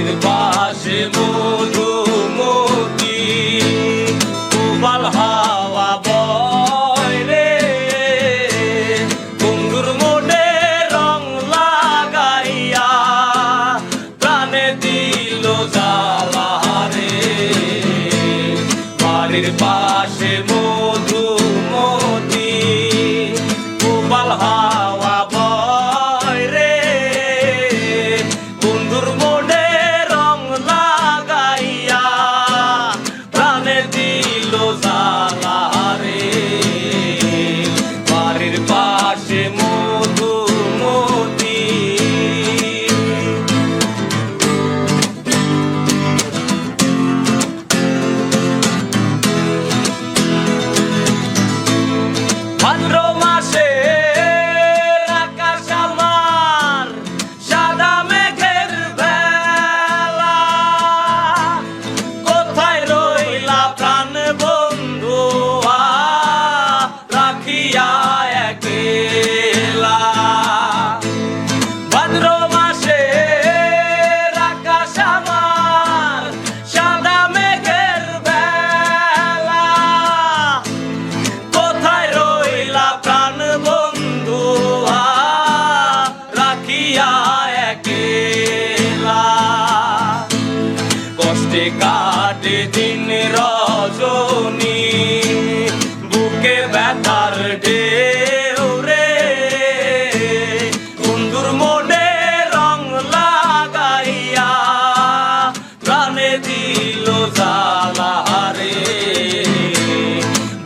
বাড়ির পাশে মধুমতি উবাল হাওয়া বয় রে, বন্ধুর মনে রং লাগাইয়া প্রাণে দিল জ্বালা রে। বাড়ির পাশে মধুমতি উবাল হাওয়া বয় রে, বন্ধুর মনে রং লাগাইয়া প্রাণে দিল জ্বালা রে। বাড়ির পাশে মধুমতি ভাদ্র মাসে আকাশ আমার সাদা মেঘের বেলা, কোথায় রইলা প্রাণ বন্ধু রাখিয়া একলা। ভাদ্র মাসে আকাশ আমার সাদা মেঘের বেলা, কোথায় রইলা প্রাণ বন্ধু রাখিয়া একলা। কষ্টে কাটে দিন রজনী, বুকে ব্যথার ঢেউ রে, বন্ধুর মনে রং লাগাইয়া প্রাণে দিল জ্বালা রে।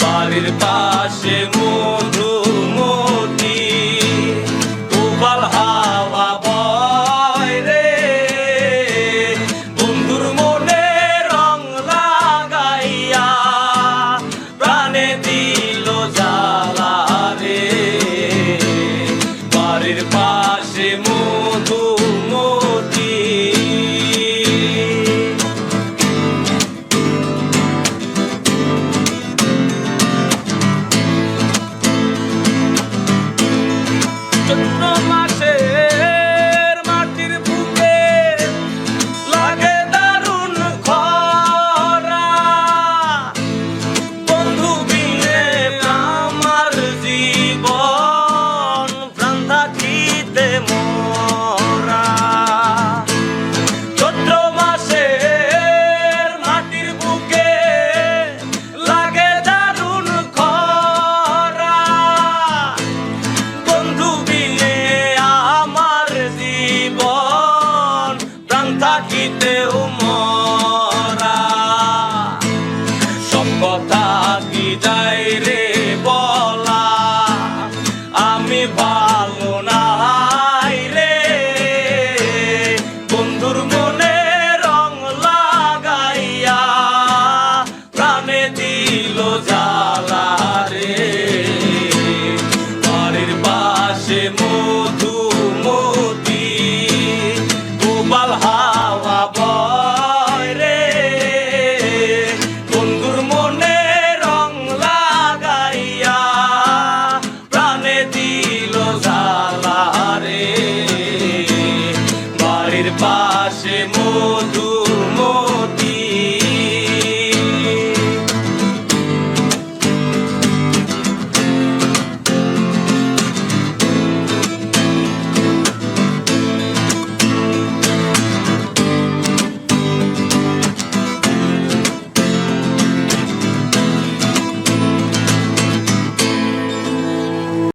বাড়ির পাশে মধুমতি উবাল হাওয়া বয় রে, বন্ধুর মনে রং লাগাইয়া প্রাণে দিল জ্বালা রে। বাড়ির পাশে মধুমতি চৈত্র মাসের মাটির বুকে লাগে দারুণ খরা, বন্ধু বিনে আমার জীবন প্রাণ থাকিতে মরা। চৈত্র মাসের মাটির বুকে লাগে দারুণ খরা, বন্ধু বিনে আমার জীবন প্রাণ থাকিতেও মরা। সব কথা কি যায় রে বলা, আমি ভালো নাই রে, বন্ধুর মনে রং লাগাইয়া প্রাণে দিল জ্বালা রে। বাড়ির পাশে মধুমতি উবাল হাওয়া বয় রে, বন্ধুর মনে রং লাগাইয়া প্রাণে দিল জ্বালা রে। বাড়ির পাশে মধু